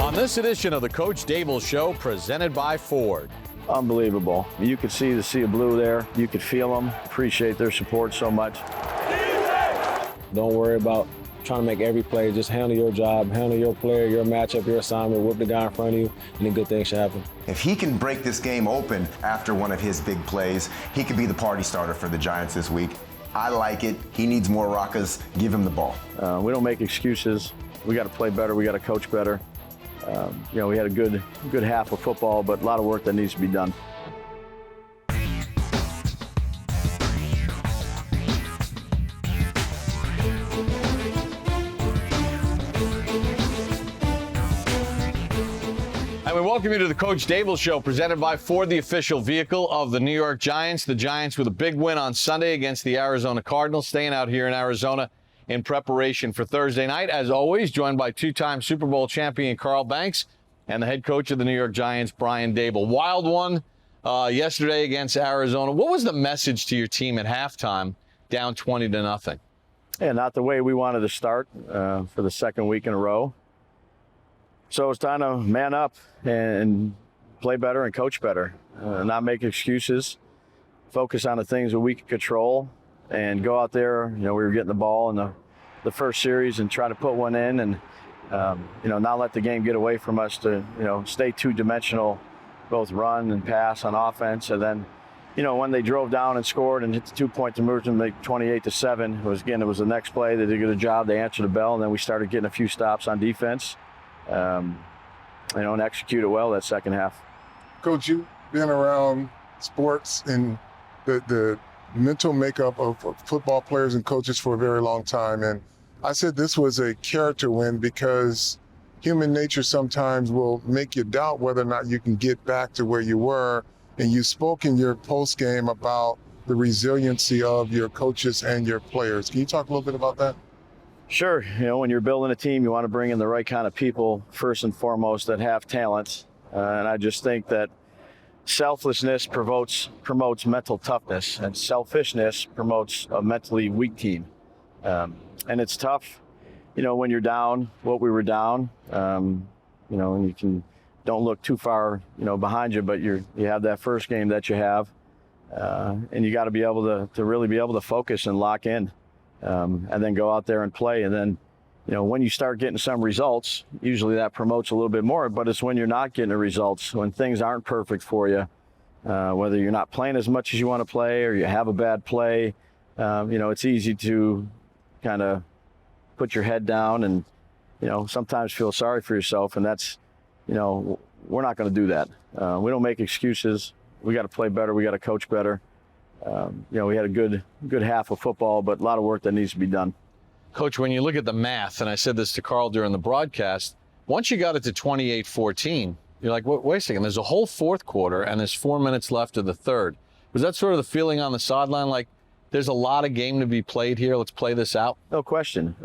On this edition of the Coach Daboll Show, presented by Ford. Unbelievable. You could see the sea of blue there. You could feel them. Appreciate their support so much. Don't worry about trying to make every play. Just handle your job, handle your player, your matchup, your assignment, whip the guy in front of you, and then good things should happen. If he can break this game open after one of his big plays, he could be the party starter for the Giants this week. I like it. He needs more rockers. Give him the ball. We don't make excuses. We got to play better. We got to coach better. We had a good half of football, but a lot of work that needs to be done. And we welcome you to the Coach Daboll Show, presented by Ford, the official vehicle of the New York Giants. The Giants with a big win on Sunday against the Arizona Cardinals, staying out here in Arizona in preparation for Thursday night. As always, joined by two-time Super Bowl champion Carl Banks and the head coach of the New York Giants, Brian Daboll. Wild one yesterday against Arizona. What was the message to your team at halftime, down 20-0? Yeah, not the way we wanted to start for the second week in a row. So it's time to man up and play better and coach better, not make excuses, focus on the things that we can control, and go out there. We were getting the ball in the first series and try to put one in and, not let the game get away from us to, stay two-dimensional, both run and pass on offense. And then, when they drove down and scored and hit the two-point conversion, make 28-7, it was the next play. They did a good job. They answered the bell, and then we started getting a few stops on defense. And execute it well that second half. Coach, you've been around sports and the mental makeup of football players and coaches for a very long time. And I said this was a character win because human nature sometimes will make you doubt whether or not you can get back to where you were. And you spoke in your post game about the resiliency of your coaches and your players. Can you talk a little bit about that? Sure. When you're building a team, you want to bring in the right kind of people, first and foremost, that have talent. And I just think that selflessness promotes mental toughness, and selfishness promotes a mentally weak team. And it's tough, when you're down, what we were down, and you don't look too far, behind you, but you have that first game that you have. And you got to be able to really be able to focus and lock in. And then go out there and play. And then, when you start getting some results, usually that promotes a little bit more, but it's when you're not getting the results, when things aren't perfect for you, whether you're not playing as much as you want to play or you have a bad play, it's easy to kind of put your head down and, sometimes feel sorry for yourself. And that's, we're not going to do that. We don't make excuses. We got to play better. We got to coach better. We had a good half of football, but a lot of work that needs to be done. Coach, when you look at the math, and I said this to Carl during the broadcast, once you got it to 28-14, you're like, wait a second, there's a whole fourth quarter and there's 4 minutes left of the third. Was that sort of the feeling on the sideline, like there's a lot of game to be played here, let's play this out? No question.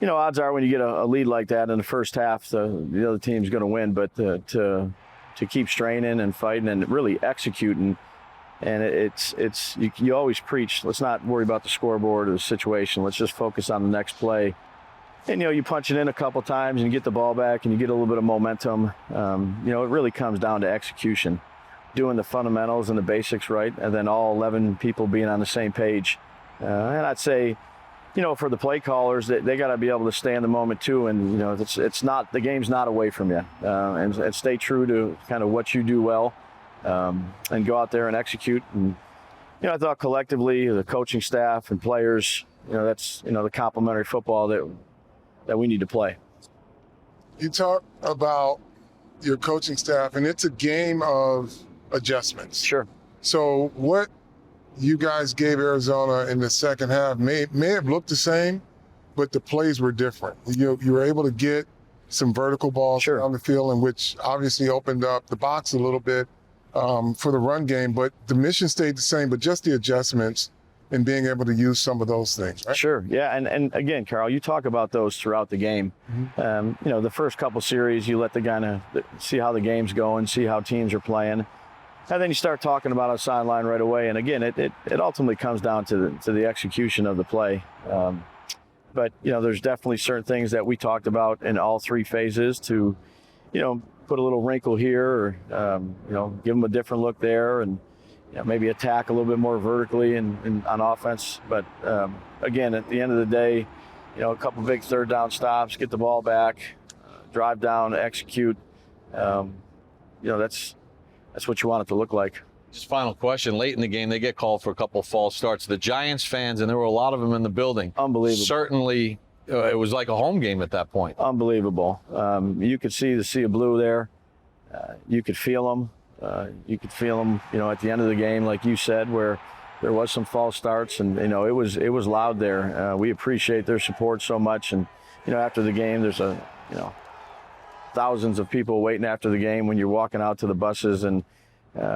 Odds are when you get a lead like that in the first half, the other team's going to win, but to keep straining and fighting and really executing. And you always preach, let's not worry about the scoreboard or the situation. Let's just focus on the next play. And, you punch it in a couple times and you get the ball back and you get a little bit of momentum. It really comes down to execution, doing the fundamentals and the basics right, and then all 11 people being on the same page. And I'd say, for the play callers, they got to be able to stay in the moment too. And, it's not, the game's not away from you. And stay true to kind of what you do well. And go out there and execute. And, I thought collectively, the coaching staff and players, that's, the complementary football that we need to play. You talk about your coaching staff, and it's a game of adjustments. Sure. So what you guys gave Arizona in the second half may have looked the same, but the plays were different. You were able to get some vertical balls Sure. down the field, and which obviously opened up the box a little bit. For the run game, but the mission stayed the same, but just the adjustments and being able to use some of those things, right? Sure, yeah, and again, Carl, you talk about those throughout the game. Mm-hmm. The first couple series, you let the guy see how the game's going, see how teams are playing, and then you start talking about a sideline right away. And again, it ultimately comes down to the execution of the play. But, there's definitely certain things that we talked about in all three phases to, put a little wrinkle here or, give them a different look there and maybe attack a little bit more vertically and on offense. But, again, at the end of the day, a couple big third down stops, get the ball back, drive down, execute. That's what you want it to look like. Just final question. Late in the game, they get called for a couple of false starts. The Giants fans, and there were a lot of them in the building. Unbelievable. Certainly, it was like a home game at that point. Unbelievable. You could see the sea of blue there. You could feel them. You could feel them, at the end of the game, like you said, where there was some false starts, and it was loud there. We appreciate their support so much, and after the game, there's thousands of people waiting after the game when you're walking out to the buses, and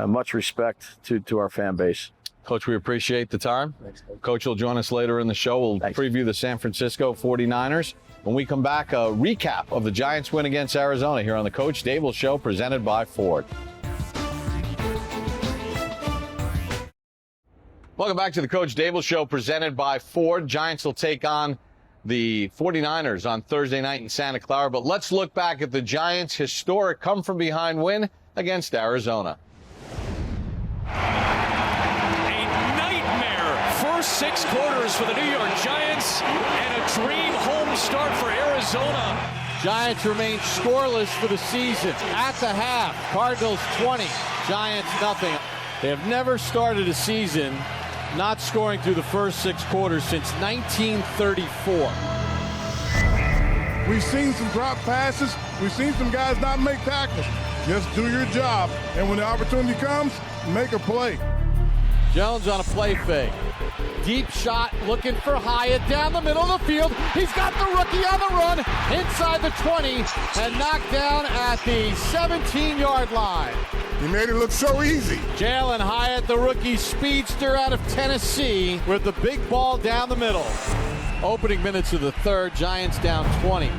much respect to our fan base. Coach, we appreciate the time. Thanks, Coach will join us later in the show. We'll preview the San Francisco 49ers. When we come back, a recap of the Giants' win against Arizona here on the Coach Daboll Show, presented by Ford. Welcome back to the Coach Daboll Show, presented by Ford. Giants will take on the 49ers on Thursday night in Santa Clara. But let's look back at the Giants' historic come-from-behind win against Arizona. A nightmare first 6 quarters for the New York Giants and a dream home start for Arizona. Giants remain scoreless for the season. At the half, Cardinals 20, Giants nothing. They have never started a season not scoring through the first 6 quarters since 1934. We've seen some drop passes. We've seen some guys not make tackles. Just do your job, and when the opportunity comes, make a play. Jones on a play fake. Deep shot, looking for Hyatt down the middle of the field. He's got the rookie on the run inside the 20 and knocked down at the 17-yard line. He made it look so easy. Jalen Hyatt, the rookie speedster out of Tennessee, with the big ball down the middle. Opening minutes of the third, Giants down 20.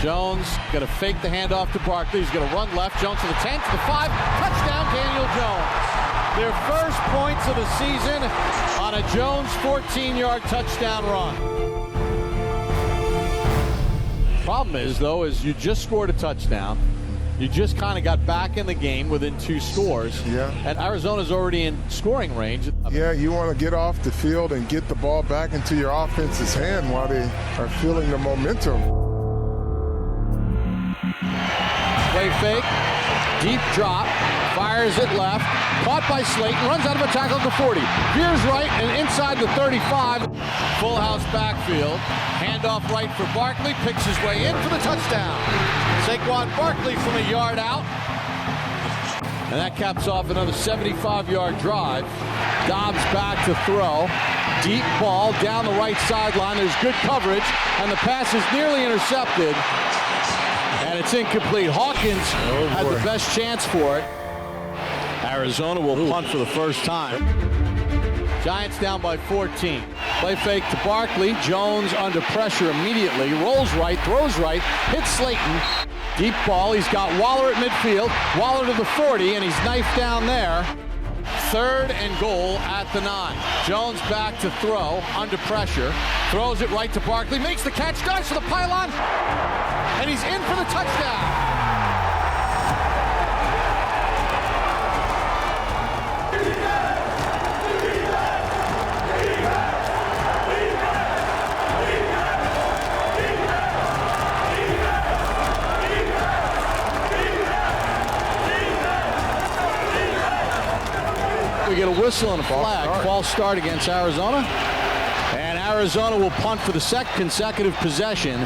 Jones going to fake the handoff to Barkley. He's going to run left. Jones to the 10, to the 5. Touchdown, Daniel Jones. Their first points of the season on a Jones 14-yard touchdown run. Problem is, though, is you just scored a touchdown. You just kind of got back in the game within 2 scores. Yeah. And Arizona's already in scoring range. Yeah, you want to get off the field and get the ball back into your offense's hand while they are feeling the momentum. Play fake, deep drop, fires it left, caught by Slayton, runs out of a tackle at the 40, veers right and inside the 35. Full house backfield, handoff right for Barkley, picks his way in for the touchdown. Saquon Barkley from a yard out. And that caps off another 75-yard drive. Dobbs back to throw. Deep ball down the right sideline. There's good coverage, and the pass is nearly intercepted. And it's incomplete. Hawkins had the best chance for it. Arizona will punt for the first time. Giants down by 14. Play fake to Barkley. Jones under pressure immediately. Rolls right, throws right, hits Slayton. Deep ball. He's got Waller at midfield. Waller to the 40, and he's knifed down there. 3rd and goal at the 9. Jones back to throw, under pressure. Throws it right to Barkley. Makes the catch, dives for the pylon, and he's in for the touchdown. We get a whistle and a flag. False start against Arizona. And Arizona will punt for the second consecutive possession.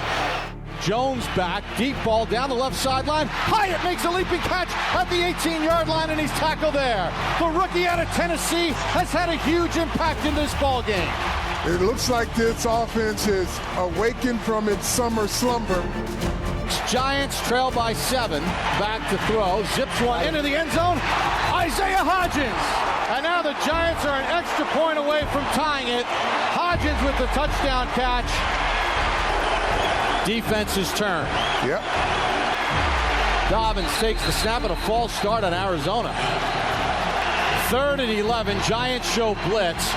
Jones back, deep ball down the left sideline. Hyatt makes a leaping catch at the 18-yard line, and he's tackled there. The rookie out of Tennessee has had a huge impact in this ball game. It looks like this offense is awakened from its summer slumber. Giants trail by 7. Back to throw. Zips one into the end zone. Isaiah Hodgins. And now the Giants are an extra point away from tying it. Hodgins with the touchdown catch. Defense's turn. Yep. Dobbins takes the snap and a false start on Arizona. 3rd and 11. Giants show blitz.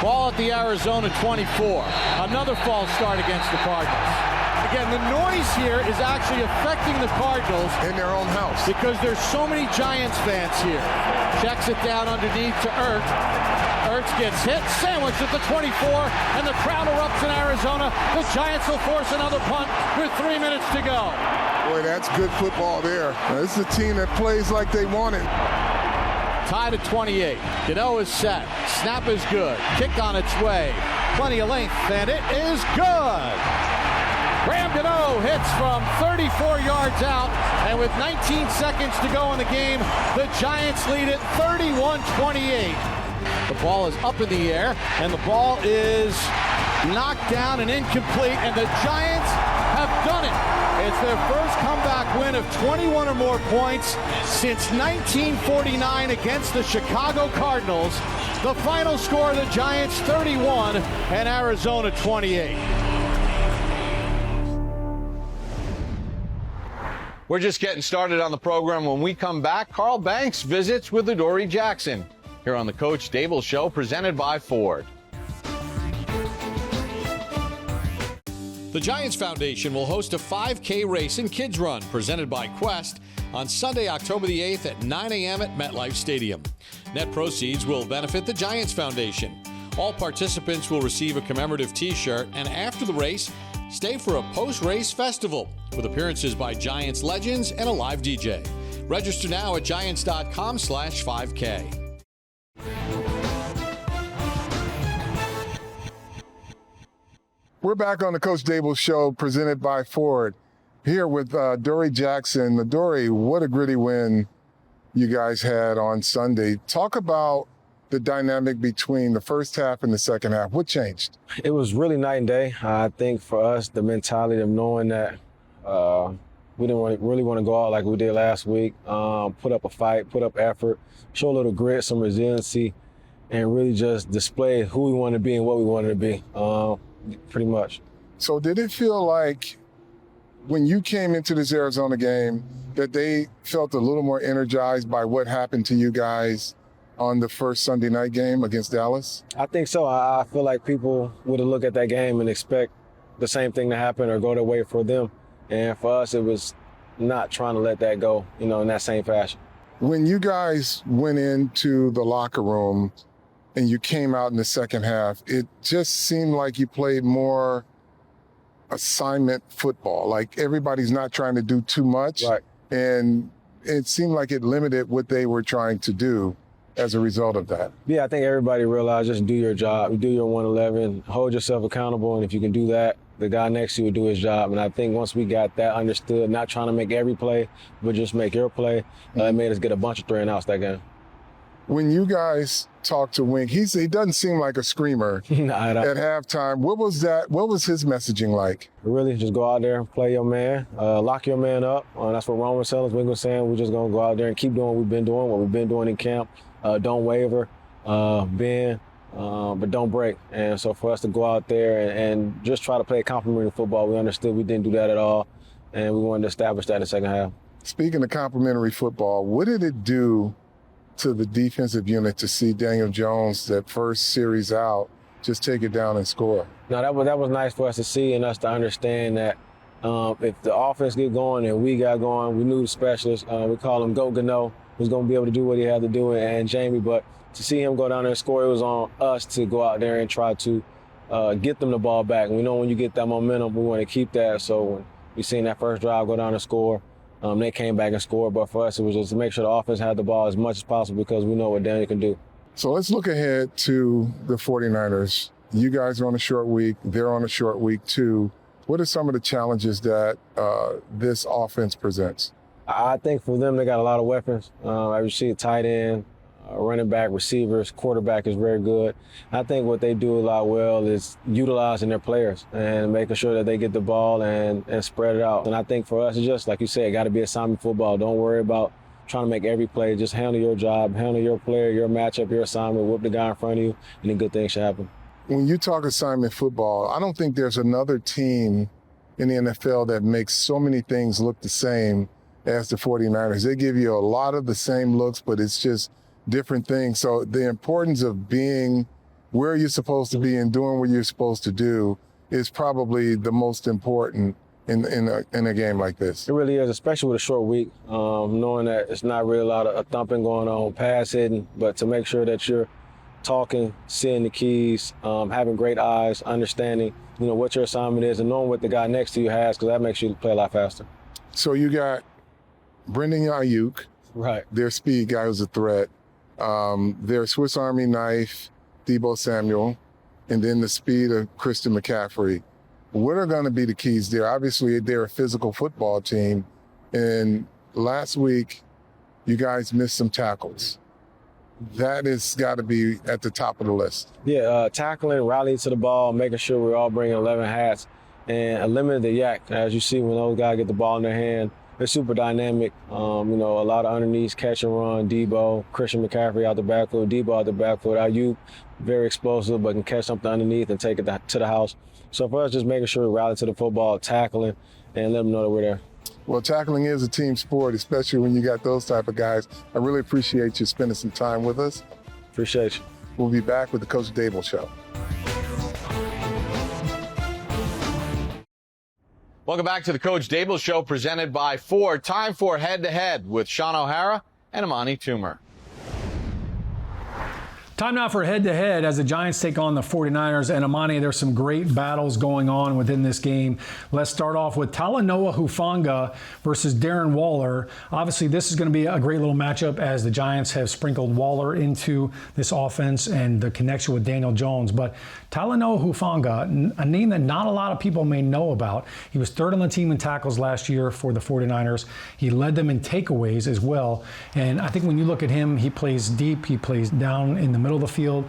Ball at the Arizona 24. Another false start against the Cardinals. Again, the noise here is actually affecting the Cardinals In their own house. because there's so many Giants fans here. Checks it down underneath to Ertz. Ertz gets hit, sandwiched at the 24, and the crowd erupts in Arizona. The Giants will force another punt with 3 minutes to go. Boy, that's good football there. Now, this is a team that plays like they want it. Tied at 28. Gano is set. Snap is good. Kick on its way. Plenty of length, and it is good. Graham Gano hits from 34 yards out, and with 19 seconds to go in the game, the Giants lead it 31-28. The ball is up in the air, and the ball is knocked down and incomplete, and the Giants have done it. It's their first comeback win of 21 or more points since 1949 against the Chicago Cardinals. The final score, the Giants 31 and Arizona 28. We're just getting started on the program. When we come back, Carl Banks visits with Adoree Jackson here on the Coach Daboll Show, presented by Ford. The Giants Foundation will host a 5K race and kids run presented by Quest on Sunday, October the 8th at 9 a.m. at MetLife Stadium. Net proceeds will benefit the Giants Foundation. All participants will receive a commemorative T-shirt, and after the race, stay for a post-race festival with appearances by Giants legends and a live DJ. Register now at giants.com/5K. We're back on the Coach Daboll Show, presented by Ford. Here with Adoree Jackson. Adoree, what a gritty win you guys had on Sunday. Talk about the dynamic between the first half and the second half. What changed? It was really night and day. I think for us, the mentality of knowing that we didn't really want to go out like we did last week, put up a fight, put up effort, show a little grit, some resiliency, and really just display who we wanted to be and what we wanted to be, pretty much. So did it feel like when you came into this Arizona game that they felt a little more energized by what happened to you guys on the first Sunday night game against Dallas? I think so. I feel like people would have looked at that game and expect the same thing to happen or go their way for them. And for us, it was not trying to let that go, in that same fashion. When you guys went into the locker room and you came out in the second half, it just seemed like you played more assignment football. Like everybody's not trying to do too much. Right. And it seemed like it limited what they were trying to do as a result of that. Yeah, I think everybody realized just do your job, do your 111, hold yourself accountable, and if you can do that, the guy next to you will do his job. And I think once we got that understood, not trying to make every play, but just make your play, it made us get a bunch of 3 and outs that game. When you guys talk to Wink, he doesn't seem like a screamer Nah, at halftime. What was that? What was his messaging like? Really, just go out there and play your man, lock your man up. That's what Roman was telling us. Wink was saying we're just going to go out there and keep doing what we've been doing in camp. Don't waver, bend, but don't break. And so for us to go out there and just try to play complementary football, we understood we didn't do that at all, and we wanted to establish that in the second half. Speaking of complementary football, what did it do to the defensive unit to see Daniel Jones, that first series out, just take it down and score? No, that was nice for us to see and us to understand that if the offense get going and we got going, we knew the specialist, we call him Go Gano, was going to be able to do what he had to do, and Jamie, but to see him go down there and score, it was on us to go out there and try to get them the ball back. And we know when you get that momentum, we want to keep that. So when we seen that first drive go down and score, they came back and scored. But for us, it was just to make sure the offense had the ball as much as possible because we know what Daniel can do. So let's look ahead to the 49ers. You guys are on a short week. They're on a short week too. What are some of the challenges that this offense presents? I think for them, they got a lot of weapons. As you see, tight end, running back, receivers, quarterback is very good. I think what they do a lot well is utilizing their players and making sure that they get the ball and spread it out. And I think for us, it's just, like you said, got to be assignment football. Don't worry about trying to make every play. Just handle your job, handle your player, your matchup, your assignment, whip the guy in front of you, and then good things should happen. When you talk assignment football, I don't think there's another team in the NFL that makes so many things look the same as the 49ers. They give you a lot of the same looks, but it's just different things. So the importance of being where you're supposed to be and doing what you're supposed to do is probably the most important in a game like this. It really is, especially with a short week, knowing that it's not really a lot of thumping going on, pass hitting, but to make sure that you're talking, seeing the keys, having great eyes, understanding, what your assignment is, and knowing what the guy next to you has, because that makes you play a lot faster. So you got Brendan Ayuk, right? Their speed guy who's a threat. Their Swiss Army knife, Daboll Samuel, and then the speed of Christian McCaffrey. What are going to be the keys there? Obviously, they're a physical football team, and last week you guys missed some tackles. That has got to be at the top of the list. Yeah, tackling, rallying to the ball, making sure we're all bringing 11 hats, and eliminating the yak. As you see, when those guys get the ball in their hand, they're super dynamic. A lot of underneath catch and run. Daboll, Christian McCaffrey out the backfield, Daboll out the backfield. Ayuk, very explosive, but can catch something underneath and take it to the house. So for us, just making sure we rally to the football, tackling, and let them know that we're there. Well, tackling is a team sport, especially when you got those type of guys. I really appreciate you spending some time with us. Appreciate you. We'll be back with the Coach Daboll Show. Welcome back to the Coach Daboll Show, presented by Ford. Time for head-to-head with Sean O'Hara and Amani Toomer. Time now for head-to-head as the Giants take on the 49ers. And Amani, there's some great battles going on within this game. Let's start off with Talanoa Hufanga versus Darren Waller. Obviously, this is going to be a great little matchup as the Giants have sprinkled Waller into this offense and the connection with Daniel Jones. But Talanoa Hufanga, a name that not a lot of people may know about. He was third on the team in tackles last year for the 49ers. He led them in takeaways as well. And I think when you look at him, he plays deep. He plays down in the middle of the field.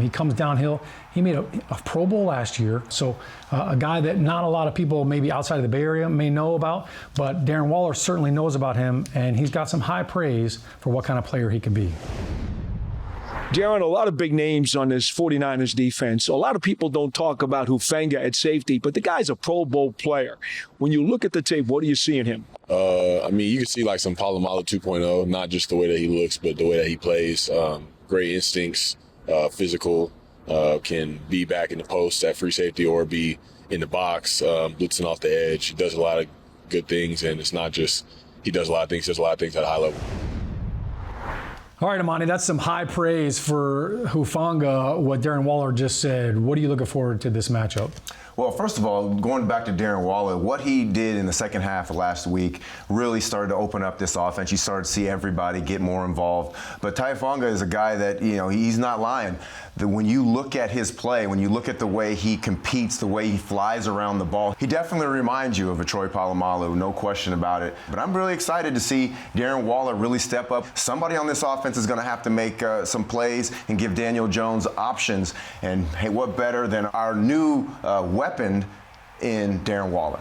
He comes downhill. He made a Pro Bowl last year. So a guy that not a lot of people maybe outside of the Bay Area may know about, but Darren Waller certainly knows about him, and he's got some high praise for what kind of player he can be. Darren, a lot of big names on this 49ers defense. A lot of people don't talk about Hufanga at safety, but the guy's a Pro Bowl player. When you look at the tape, what do you see in him? You can see like some Polamalu 2.0, not just the way that he looks, but the way that he plays. Great instincts, physical, can be back in the post at free safety or be in the box, blitzing off the edge. He does a lot of good things, and it's not just he does a lot of things, he does a lot of things at a high level. All right, Amani, that's some high praise for Hufanga, what Darren Waller just said. What are you looking forward to this matchup? Well, first of all, going back to Darren Waller, what he did in the second half of last week really started to open up this offense. You started to see everybody get more involved. But Hufanga is a guy that, he's not lying. When you look at his play, when you look at the way he competes, the way he flies around the ball, he definitely reminds you of a Troy Polamalu, no question about it. But I'm really excited to see Darren Waller really step up. Somebody on this offense is going to have to make some plays and give Daniel Jones options. And hey, what better than our new weapon in Darren Waller?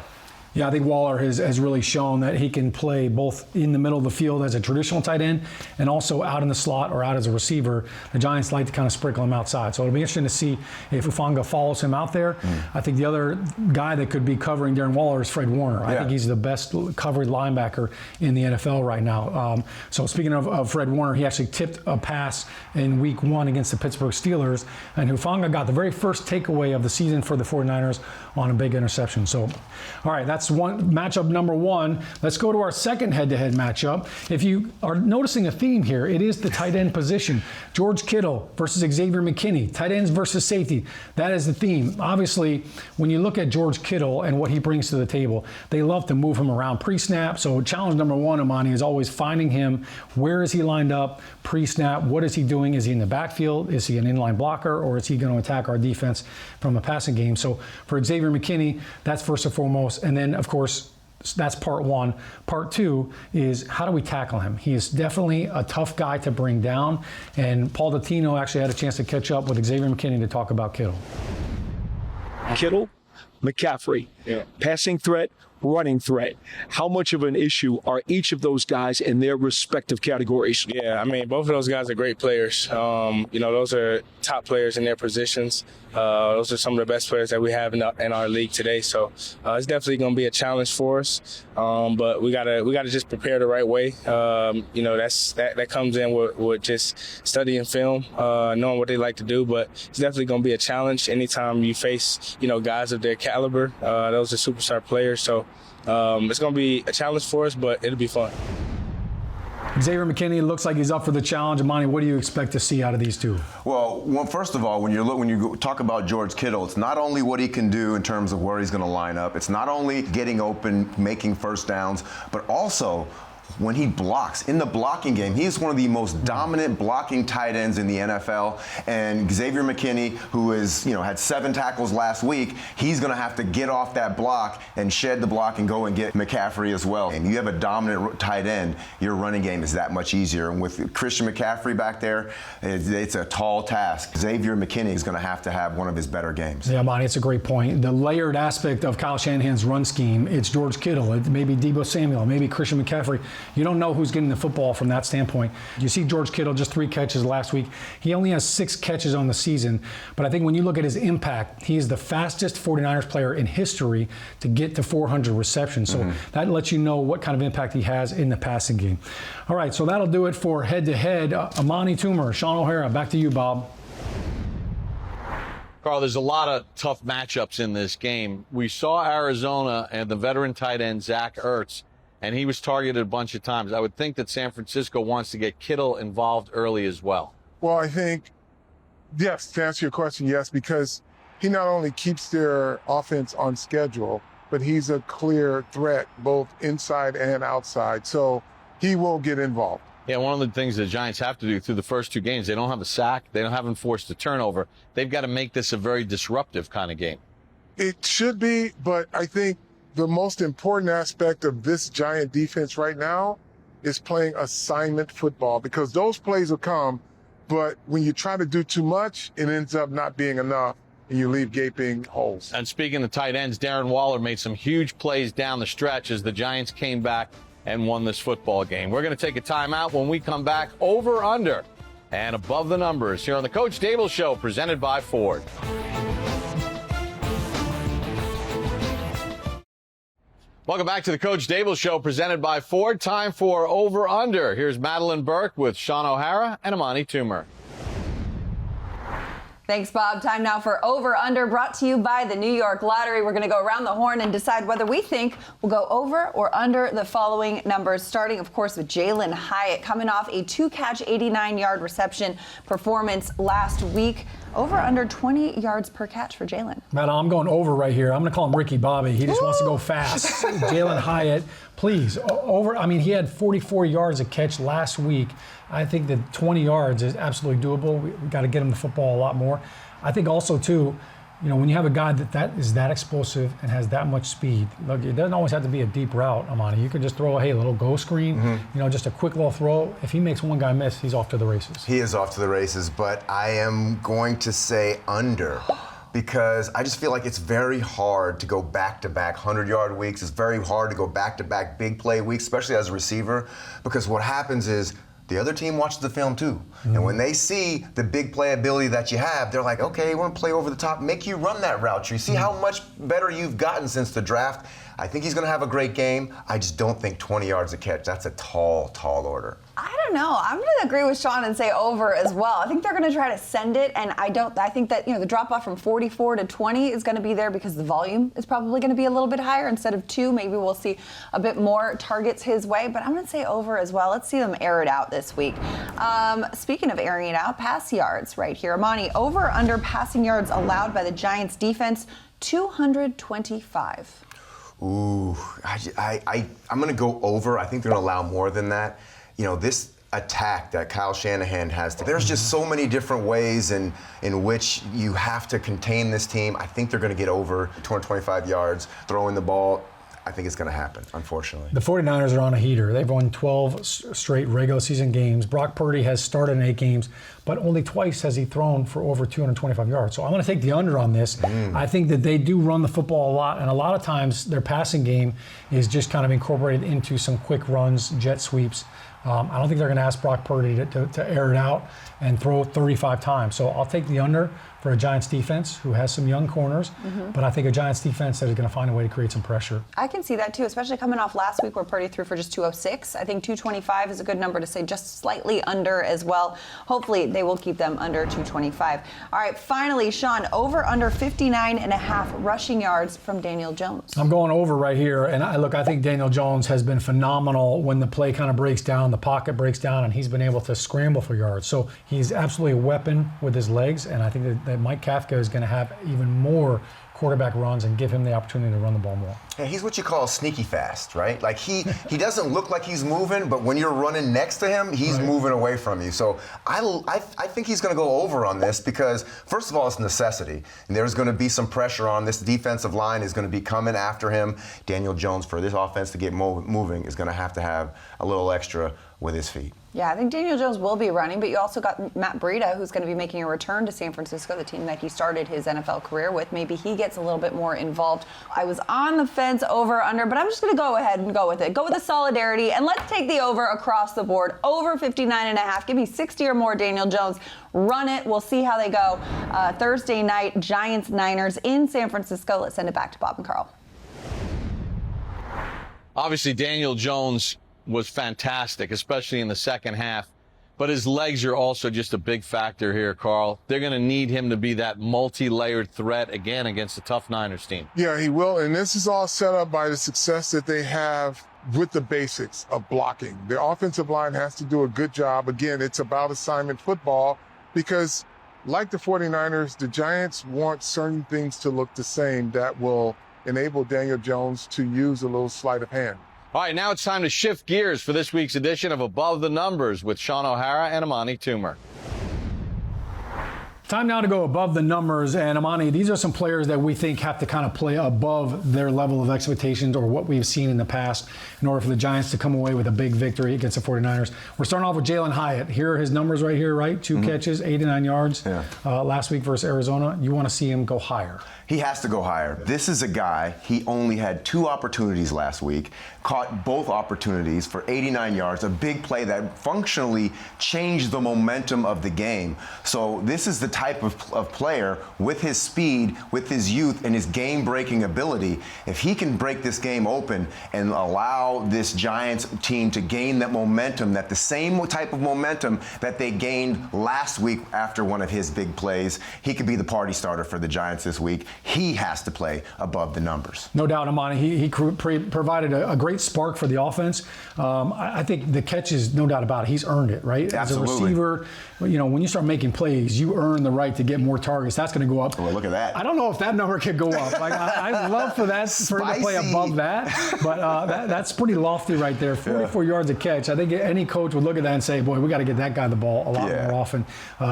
Yeah, I think Waller has really shown that he can play both in the middle of the field as a traditional tight end and also out in the slot or out as a receiver. The Giants like to kind of sprinkle him outside. So it'll be interesting to see if Hufanga follows him out there. I think the other guy that could be covering Darren Waller is Fred Warner. I think he's the best covered linebacker in the NFL right now. So speaking of Fred Warner, he actually tipped a pass in week 1 against the Pittsburgh Steelers, and Hufanga got the very first takeaway of the season for the 49ers on a big interception. So, all right, that's matchup number 1. Let's go to our second head-to-head matchup. If you are noticing a theme here, it is the tight end position. George Kittle versus Xavier McKinney, tight ends versus safety. That is the theme. Obviously, when you look at George Kittle and what he brings to the table, they love to move him around pre-snap. So challenge number 1, Amani, is always finding him. Where is he lined up pre-snap? What is he doing? Is he in the backfield? Is he an inline blocker? Or is he going to attack our defense from the passing game? So for Xavier McKinney, that's first and foremost. And then, of course, that's part 1. Part 2 is how do we tackle him? He is definitely a tough guy to bring down. And Paul Dottino actually had a chance to catch up with Xavier McKinney to talk about Kittle. Kittle, McCaffrey, passing threat, running threat. How much of an issue are each of those guys in their respective categories? Yeah, I mean, both of those guys are great players. Those are top players in their positions. Those are some of the best players that we have in our league today. So it's definitely going to be a challenge for us. But we gotta just prepare the right way. That comes in with just studying film, knowing what they like to do. But it's definitely going to be a challenge anytime you face guys of their caliber. Those are superstar players. So it's going to be a challenge for us, but it'll be fun. Xavier McKinney looks like he's up for the challenge. Amani, what do you expect to see out of these two? Well, first of all, when you talk about George Kittle, it's not only what he can do in terms of where he's going to line up. It's not only getting open, making first downs, but also when he blocks. In the blocking game, he's one of the most dominant blocking tight ends in the NFL. And Xavier McKinney, who had 7 tackles last week, he's going to have to get off that block and shed the block and go and get McCaffrey as well. And you have a dominant tight end, your running game is that much easier. And with Christian McCaffrey back there, it's a tall task. Xavier McKinney is going to have one of his better games. Yeah, Monty, it's a great point. The layered aspect of Kyle Shanahan's run scheme, it's George Kittle, it may be Deebo Samuel, maybe Christian McCaffrey. You don't know who's getting the football from that standpoint. You see George Kittle, just 3 catches last week. He only has 6 catches on the season. But I think when you look at his impact, he is the fastest 49ers player in history to get to 400 receptions. So that lets you know what kind of impact he has in the passing game. All right, so that'll do it for head-to-head. Amani Toomer, Sean O'Hara, back to you, Bob. Carl, there's a lot of tough matchups in this game. We saw Arizona and the veteran tight end, Zach Ertz, and he was targeted a bunch of times. I would think that San Francisco wants to get Kittle involved early as well. Well, I think, yes, to answer your question, yes, because he not only keeps their offense on schedule, but he's a clear threat both inside and outside. So he will get involved. Yeah, one of the things the Giants have to do through the first 2 games, they don't have a sack, they haven't forced a turnover. They've got to make this a very disruptive kind of game. It should be, but I think the most important aspect of this Giant defense right now is playing assignment football, because those plays will come, but when you try to do too much, it ends up not being enough, and you leave gaping holes. And speaking of tight ends, Darren Waller made some huge plays down the stretch as the Giants came back and won this football game. We're going to take a timeout. When we come back, over, under, and above the numbers here on the Coach Daboll Show, presented by Ford. Welcome back to the Coach Daboll Show, presented by Ford. Time for Over Under. Here's Madeline Burke with Sean O'Hara and Amani Toomer. Thanks, Bob. Time now for Over Under, brought to you by the New York Lottery. We're going to go around the horn and decide whether we think we'll go over or under the following numbers, starting, of course, with Jalen Hyatt, coming off a 2-catch, 89-yard reception performance last week. Over under 20 yards per catch for Jalen. Matt, I'm going over right here. I'm going to call him Ricky Bobby. He just wants to go fast. Jalen Hyatt, please, over. I mean, he had 44 yards a catch last week. I think that 20 yards is absolutely doable. We got to get him the football a lot more. I think also, too, when you have a guy that is that explosive and has that much speed, look, it doesn't always have to be a deep route, Amani. You can just throw a little go screen, just a quick little throw. If he makes one guy miss, he's off to the races. He is off to the races, but I am going to say under, because I just feel like it's very hard to go back-to-back 100-yard weeks. It's very hard to go back-to-back big play weeks, especially as a receiver, because what happens is the other team watches the film too. And when they see the big play ability that you have, they're like, okay, you want to play over the top, make you run that route. You see how much better you've gotten since the draft. I think he's going to have a great game. I just don't think 20 yards a catch, that's a tall, tall order. I don't know. I'm going to agree with Sean and say over as well. I think they're going to try to send it, and I think that the drop off from 44 to 20 is going to be there because the volume is probably going to be a little bit higher. Instead of 2, maybe we'll see a bit more targets his way, but I'm going to say over as well. Let's see them air it out this week. Speaking of airing it out, pass yards right here. Amani, over under passing yards allowed by the Giants defense, 225. Ooh, I'm going to go over. I think they're going to allow more than that. This attack that Kyle Shanahan has, there's just so many different ways in which you have to contain this team. I think they're going to get over 225 yards throwing the ball. I think it's going to happen, unfortunately. The 49ers are on a heater. They've won 12 straight regular season games. Brock Purdy has started in 8 games, but only twice has he thrown for over 225 yards. So I'm going to take the under on this. I think that they do run the football a lot, and a lot of times their passing game is just kind of incorporated into some quick runs, jet sweeps. I don't think they're going to ask Brock Purdy to air it out and throw 35 times. So I'll take the under for a Giants defense who has some young corners, but I think a Giants defense that is going to find a way to create some pressure. I can see that too, especially coming off last week where Purdy threw for just 206. I think 225 is a good number to say, just slightly under as well. Hopefully they will keep them under 225. All right, finally, Sean, over under 59.5 rushing yards from Daniel Jones. I'm going over right here, and I think Daniel Jones has been phenomenal when the play kind of breaks down, the pocket breaks down, and he's been able to scramble for yards. So he's absolutely a weapon with his legs, and I think that Mike Kafka is going to have even more quarterback runs and give him the opportunity to run the ball more. Yeah, he's what you call sneaky fast, right? Like he doesn't look like he's moving, but when you're running next to him, he's moving away from you. So I think he's going to go over on this because, first of all, it's necessity. And there's going to be some pressure on this defensive line is going to be coming after him. Daniel Jones, for this offense to get moving, is going to have a little extra with his feet. Yeah, I think Daniel Jones will be running, but you also got Matt Breida, who's going to be making a return to San Francisco, the team that he started his NFL career with. Maybe he gets a little bit more involved. I was on the fence over under, but I'm just going to go ahead and go with it. Go with the solidarity, and let's take the over across the board. Over 59.5. Give me 60 or more Daniel Jones. Run it. We'll see how they go. Thursday night, Giants-Niners in San Francisco. Let's send it back to Bob and Carl. Obviously, Daniel Jones was fantastic, especially in the second half. But his legs are also just a big factor here, Carl. They're going to need him to be that multi-layered threat again against a tough Niners team. Yeah, he will. And this is all set up by the success that they have with the basics of blocking. The offensive line has to do a good job. Again, it's about assignment football because, like the 49ers, the Giants want certain things to look the same that will enable Daniel Jones to use a little sleight of hand. All right, now it's time to shift gears for this week's edition of Above the Numbers with Sean O'Hara and Amani Toomer. Time now to go above the numbers. And Amani, these are some players that we think have to kind of play above their level of expectations or what we've seen in the past in order for the Giants to come away with a big victory against the 49ers. We're starting off with Jalen Hyatt. Here are his numbers right here, right? 2 catches, 89 yards last week versus Arizona. You want to see him go higher. He has to go higher. This is a guy, he only had 2 opportunities last week, caught both opportunities for 89 yards, a big play that functionally changed the momentum of the game. So this is the type of player with his speed, with his youth, and his game-breaking ability. If he can break this game open and allow this Giants team to gain that momentum, that the same type of momentum that they gained last week after one of his big plays, he could be the party starter for the Giants this week. He has to play above the numbers. No doubt, Amani. He provided a great spark for the offense. I think the catches, no doubt about it, he's earned it, right? Absolutely. As a receiver, you know, when you start making plays, you earn the right to get more targets. That's going to go up. Well, look at that. I don't know if that number could go up. Like, I'd love for that for him to play above that, but that's pretty lofty right there. 44 yards a catch. I think any coach would look at that and say, boy, we got to get that guy the ball a lot more often.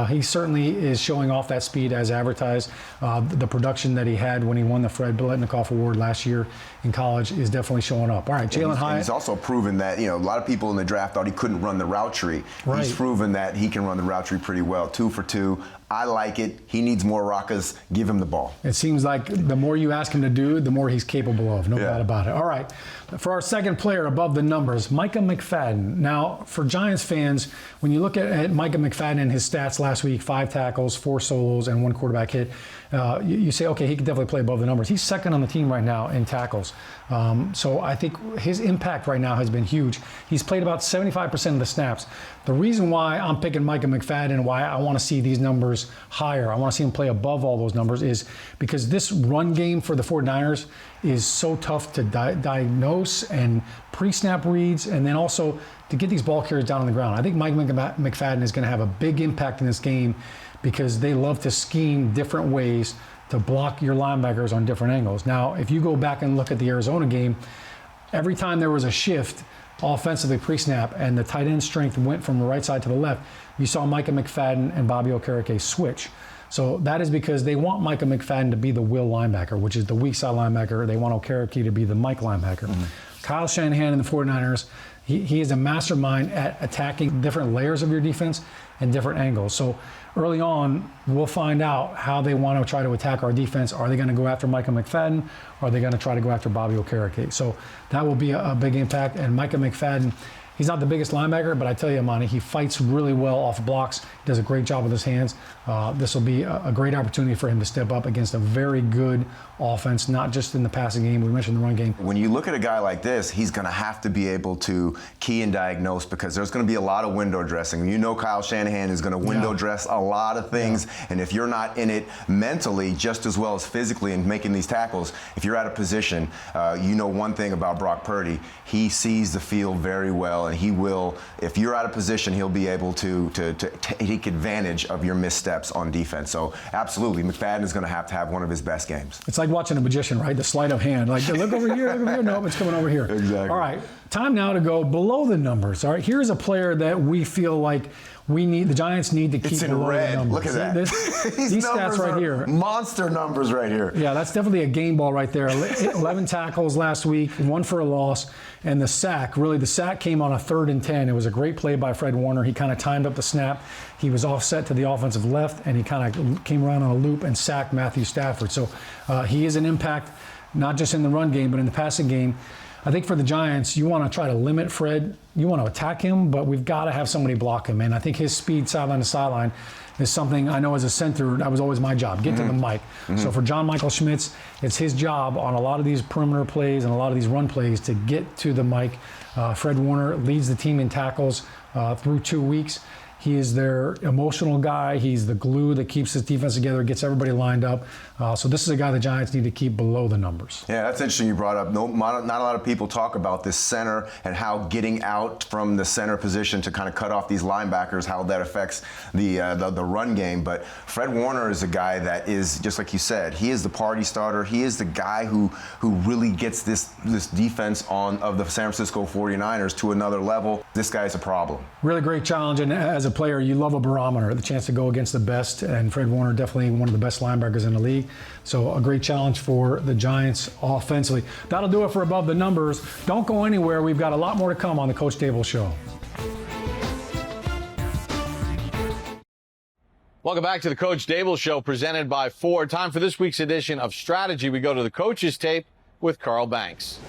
He certainly is showing off that speed as advertised. The production that he had when he won the Fred Biletnikoff Award last year in college is definitely showing up. All right, Jalen Hyatt. He's also proven that, you know, a lot of people in the draft thought he couldn't run the route tree. Right. He's proven that he can run the route tree pretty well. 2 for 2. I like it. He needs more rockers. Give him the ball. It seems like the more you ask him to do, the more he's capable of. No doubt about it. All right. For our second player above the numbers, Micah McFadden. Now, for Giants fans, when you look at Micah McFadden and his stats last week, 5 tackles, 4 solos, and 1 quarterback hit, you say, okay, he can definitely play above the numbers. He's second on the team right now in tackles. So I think his impact right now has been huge. He's played about 75% of the snaps. The reason why I'm picking Micah McFadden, why I want to see these numbers higher, I want to see him play above all those numbers, is because this run game for the 49ers is so tough to diagnose and pre-snap reads, and then also to get these ball carriers down on the ground. I think Mike McFadden is going to have a big impact in this game because they love to scheme different ways to block your linebackers on different angles. Now, if you go back and look at the Arizona game, every time there was a shift offensively pre-snap and the tight end strength went from the right side to the left, you saw Micah McFadden and Bobby Okereke switch. So that is because they want Micah McFadden to be the will linebacker, which is the weak side linebacker. They want Okereke to be the Mike linebacker. Kyle Shanahan and the 49ers, he is a mastermind at attacking different layers of your defense and different angles. So early on, we'll find out how they want to try to attack our defense. Are they going to go after Micah McFadden? Or are they going to try to go after Bobby Okereke? So that will be a big impact. And Micah McFadden, he's not the biggest linebacker, but I tell you, Monty, he fights really well off blocks. He does a great job with his hands. This will be a great opportunity for him to step up against a very good offense, not just in the passing game. We mentioned the run game. When you look at a guy like this, he's going to have to be able to key and diagnose because there's going to be a lot of window dressing. You know Kyle Shanahan is going to window dress a lot of things, and if you're not in it mentally just as well as physically in making these tackles, if you're out of position, you know one thing about Brock Purdy, he sees the field very well, and he will, if you're out of position, he'll be able to take advantage of your missteps on defense. So absolutely, McFadden is going to have one of his best games. It's like watching a magician, right? The sleight of hand. Like, look over here, look over here. Nope, it's coming over here. Exactly. All right, time now to go below the numbers. All right, here's a player that we feel like the Giants need to keep it's in below red. the numbers. Look at that. These stats right here. Monster numbers right here. Yeah, that's definitely a game ball right there. 11 tackles last week, 1 for a loss, and the sack came on a 3rd and 10. It was a great play by Fred Warner. He kind of timed up the snap. He was offset to the offensive left, and he kind of came around on a loop and sacked Matthew Stafford. So he is an impact, not just in the run game, but in the passing game. I think for the Giants, you want to try to limit Fred. You want to attack him, but we've got to have somebody block him. And I think his speed sideline to sideline is something I know as a center, that was always my job, get to the mic. So for John Michael Schmitz, it's his job on a lot of these perimeter plays and a lot of these run plays to get to the mic. Fred Warner leads the team in tackles through 2 weeks. He is their emotional guy. He's the glue that keeps his defense together, gets everybody lined up. So this is a guy the Giants need to keep below the numbers. Yeah, that's interesting you brought up. Not a lot of people talk about this center and how getting out from the center position to kind of cut off these linebackers, how that affects the run game. But Fred Warner is a guy that is, just like you said, he is the party starter. He is the guy who really gets this defense of the San Francisco 49ers to another level. This guy's a problem. Really great challenge, and as a player, you love a barometer, the chance to go against the best, and Fred Warner definitely one of the best linebackers in the league. So a great challenge for the Giants offensively. That'll do it for Above the Numbers. Don't go anywhere. We've got a lot more to come on the Coach Daboll Show. Welcome back to the Coach Daboll Show, presented by Ford. Time for this week's edition of Strategy. We go to the coach's tape with Carl Banks.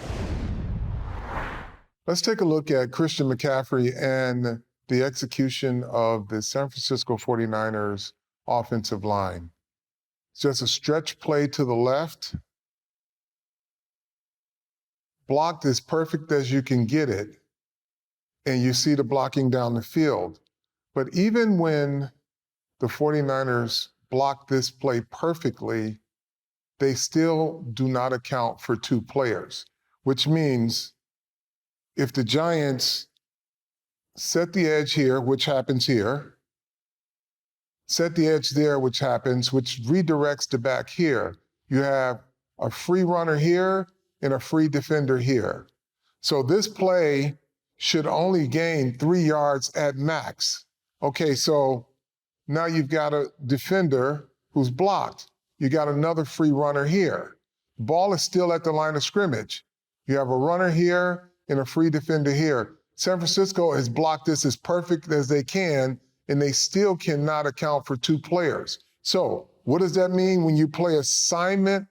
Let's take a look at Christian McCaffrey and the execution of the San Francisco 49ers offensive line. It's just a stretch play to the left. Blocked as perfect as you can get it. And you see the blocking down the field. But even when the 49ers block this play perfectly, they still do not account for 2 players, which means if the Giants set the edge here, which happens here, set the edge there, which happens, which redirects the back here, you have a free runner here and a free defender here. So this play should only gain 3 yards at max. Okay, so now you've got a defender who's blocked. You got another free runner here. Ball is still at the line of scrimmage. You have a runner here and a free defender here. San Francisco has blocked this as perfect as they can, and they still cannot account for 2 players. So what does that mean when you play assignment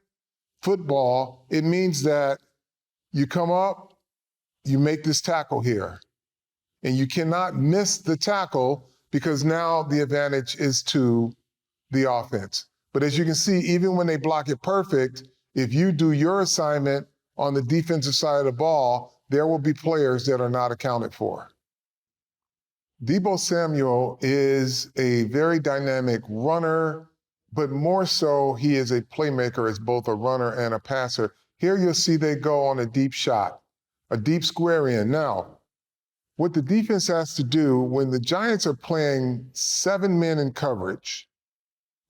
football? It means that you come up, you make this tackle here, and you cannot miss the tackle because now the advantage is to the offense. But as you can see, even when they block it perfect, if you do your assignment on the defensive side of the ball, there will be players that are not accounted for. Deebo Samuel is a very dynamic runner, but more so, he is a playmaker as both a runner and a passer. Here you'll see they go on a deep shot, a deep square in. Now, what the defense has to do when the Giants are playing 7 men in coverage,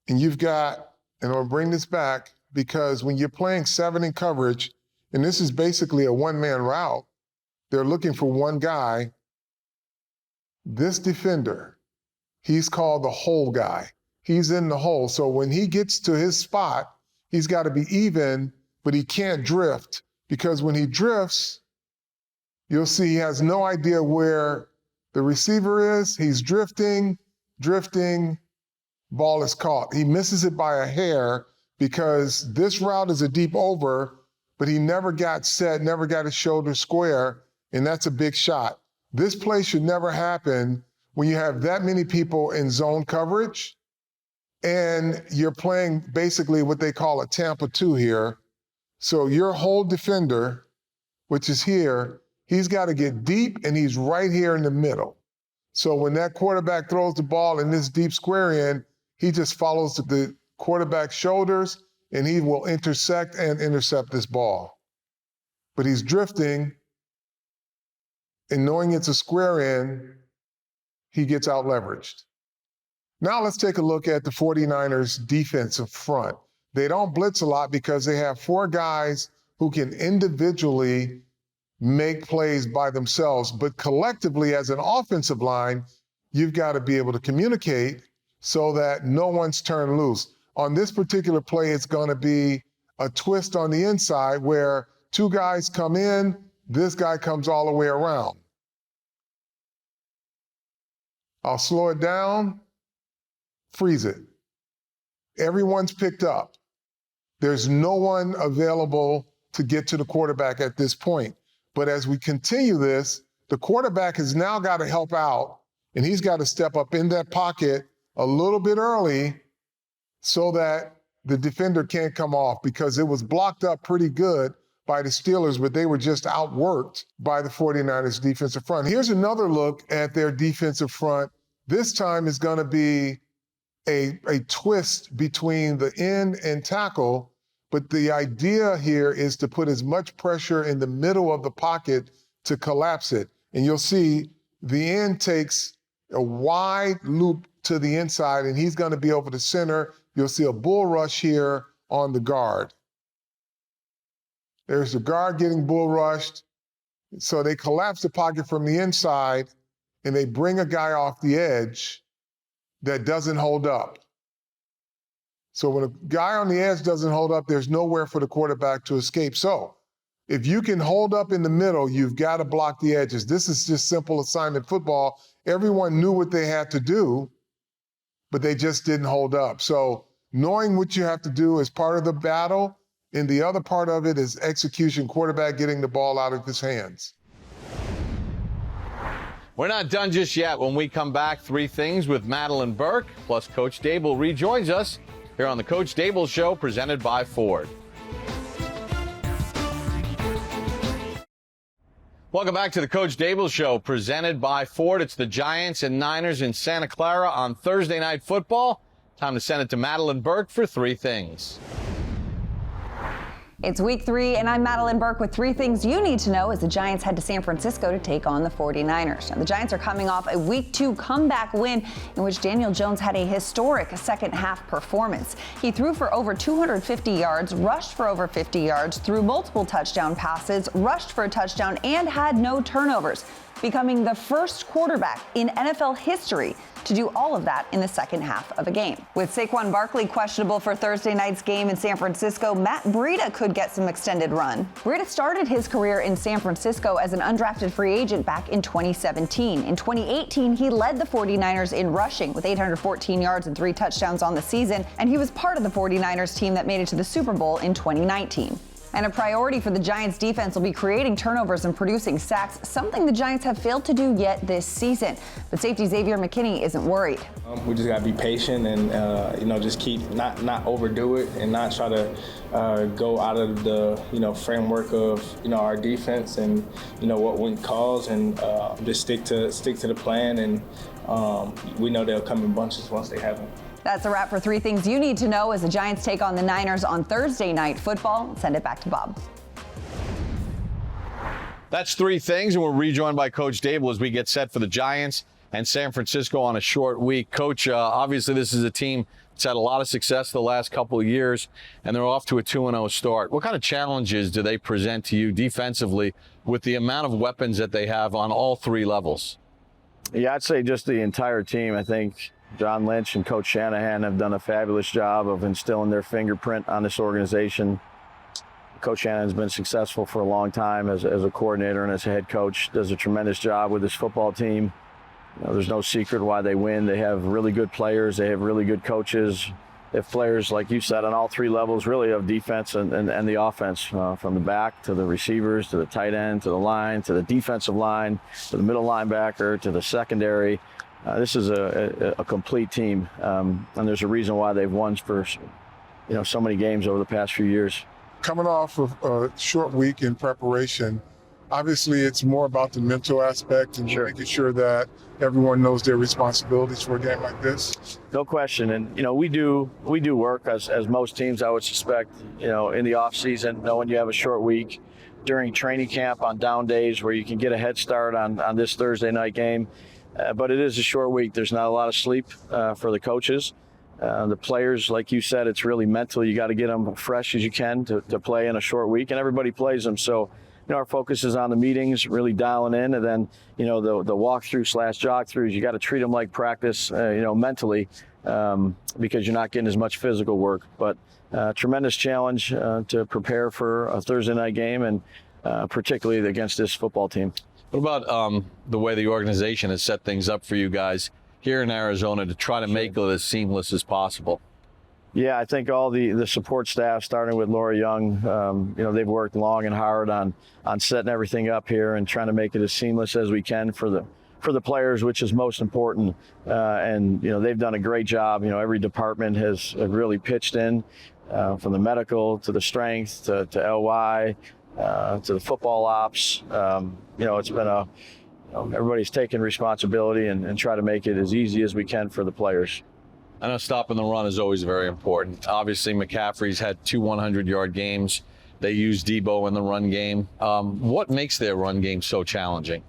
and you've got, and I'll bring this back, because when you're playing 7 in coverage, and this is basically a one-man route, they're looking for one guy. This defender, he's called the hole guy. he's in the hole. So when he gets to his spot, he's got to be even, but he can't drift, because when he drifts, you'll see he has no idea where the receiver is. He's drifting, ball is caught. He misses it by a hair because this route is a deep over, but he never got set, never got his shoulder square, and that's a big shot. This play should never happen when you have that many people in zone coverage and you're playing basically what they call a Tampa 2 here. So your whole defender, which is here, he's got to get deep, and he's right here in the middle. So when that quarterback throws the ball in this deep square in, he just follows the quarterback's shoulders, and he will intersect and intercept this ball. But he's drifting, and knowing it's a square in, he gets out-leveraged. Now let's take a look at the 49ers defensive front. They don't blitz a lot because they have 4 guys who can individually make plays by themselves, but collectively as an offensive line, you've got to be able to communicate so that no one's turned loose. On this particular play, it's going to be a twist on the inside where 2 guys come in, this guy comes all the way around. I'll slow it down, freeze it. Everyone's picked up. There's no one available to get to the quarterback at this point. But as we continue this, the quarterback has now got to help out, and he's got to step up in that pocket a little bit early so that the defender can't come off, because it was blocked up pretty good by the Steelers, but they were just outworked by the 49ers defensive front. Here's another look at their defensive front. This time is going to be a twist between the end and tackle, but the idea here is to put as much pressure in the middle of the pocket to collapse it. And you'll see the end takes a wide loop to the inside, and he's going to be over the center. You'll see a bull rush here on the guard. There's the guard getting bull rushed. So they collapse the pocket from the inside, and they bring a guy off the edge that doesn't hold up. So when a guy on the edge doesn't hold up, there's nowhere for the quarterback to escape. So if you can hold up in the middle, you've got to block the edges. This is just simple assignment football. Everyone knew what they had to do, but they just didn't hold up. So knowing what you have to do is part of the battle, and the other part of it is execution, quarterback getting the ball out of his hands. We're not done just yet. When we come back, 3 things with Madeline Burke, plus Coach Daboll rejoins us here on the Coach Daboll Show, presented by Ford. Welcome back to the Coach Daboll Show, presented by Ford. It's the Giants and Niners in Santa Clara on Thursday Night Football. Time to send it to Madeline Burke for 3 things. It's week 3, and I'm Madeline Burke with 3 things you need to know as the Giants head to San Francisco to take on the 49ers. Now, the Giants are coming off a week 2 comeback win in which Daniel Jones had a historic second-half performance. He threw for over 250 yards, rushed for over 50 yards, threw multiple touchdown passes, rushed for a touchdown, and had no turnovers, becoming the first quarterback in NFL history to do all of that in the second half of a game. With Saquon Barkley questionable for Thursday night's game in San Francisco, Matt Breida could get some extended run. Breida started his career in San Francisco as an undrafted free agent back in 2017. In 2018, he led the 49ers in rushing with 814 yards and 3 touchdowns on the season, and he was part of the 49ers team that made it to the Super Bowl in 2019. And a priority for the Giants defense will be creating turnovers and producing sacks, something the Giants have failed to do yet this season. But safety Xavier McKinney isn't worried. We just got to be patient and, just keep not overdo it and not try to go out of the, framework of, our defense and, what went calls, and just stick to the plan. And we know they'll come in bunches once they have them. That's a wrap for 3 things you need to know as the Giants take on the Niners on Thursday Night Football. Let's send it back to Bob. That's 3 things, and we're rejoined by Coach Daboll as we get set for the Giants and San Francisco on a short week. Coach, obviously this is a team that's had a lot of success the last couple of years, and they're off to a 2-0 start. What kind of challenges do they present to you defensively with the amount of weapons that they have on all 3 levels? Yeah, I'd say just the entire team. I think John Lynch and Coach Shanahan have done a fabulous job of instilling their fingerprint on this organization. Coach Shanahan's been successful for a long time as a coordinator and as a head coach, does a tremendous job with his football team. There's no secret why they win. They have really good players. They have really good coaches. They have players, like you said, on all three levels, really, of defense and the offense, from the back to the receivers, to the tight end, to the line, to the defensive line, to the middle linebacker, to the secondary. This is a complete team, and there's a reason why they've won for so many games over the past few years. Coming off of a short week in preparation, obviously it's more about the mental aspect and making sure that everyone knows their responsibilities for a game like this. No question, and we do work as most teams, I would suspect, in the off season, knowing you have a short week, during training camp on down days where you can get a head start on this Thursday night game. But it is a short week. There's not a lot of sleep for the coaches. The players, like you said, it's really mental. You got to get them fresh as you can to play in a short week, and everybody plays them. So, our focus is on the meetings, really dialing in, and then, the walkthrough / jog throughs. You got to treat them like practice, mentally, because you're not getting as much physical work. But tremendous challenge to prepare for a Thursday night game, and particularly against this football team. What about the way the organization has set things up for you guys here in Arizona to try to make it as seamless as possible? Yeah, I think all the support staff, starting with Laura Young, they've worked long and hard on setting everything up here and trying to make it as seamless as we can for the players, which is most important. And they've done a great job. Every department has really pitched in, from the medical to the strength to LY. To the football ops. It's been everybody's taken responsibility and try to make it as easy as we can for the players. I know stopping the run is always very important. Obviously, McCaffrey's had 2 100-yard games. They use Daboll in the run game. What makes their run game so challenging?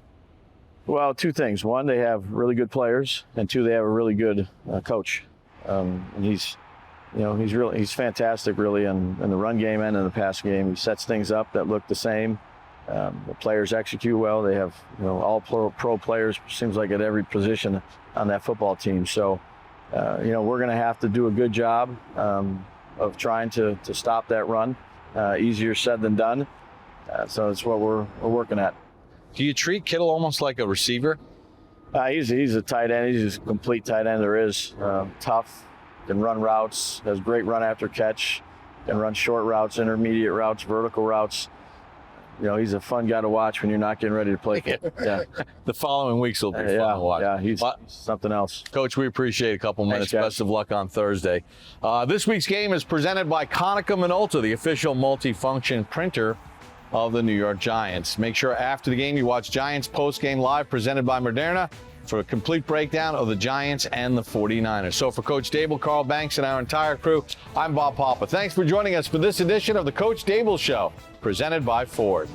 Well, 2 things. 1, they have really good players, and 2, they have a really good coach. And he's fantastic, really, in the run game and in the pass game. He sets things up that look the same. The players execute well. They have all pro players, seems like, at every position on that football team. So, we're going to have to do a good job of trying to stop that run. Easier said than done. So it's what we're working at. Do you treat Kittle almost like a receiver? He's a tight end. He's a complete tight end there is. Tough. Can run routes, has great run after catch, can run short routes, intermediate routes, vertical routes. He's a fun guy to watch when you're not getting ready to play. Yeah. The following weeks will be fun to watch. Yeah, he's something else. Coach, we appreciate a couple minutes. Thanks, Best of luck on Thursday. This week's game is presented by Konica Minolta, the official multi-function printer of the New York Giants. Make sure after the game you watch Giants Post-Game Live presented by Moderna for a complete breakdown of the Giants and the 49ers. So for Coach Daboll, Carl Banks, and our entire crew, I'm Bob Papa. Thanks for joining us for this edition of the Coach Daboll Show, presented by Ford.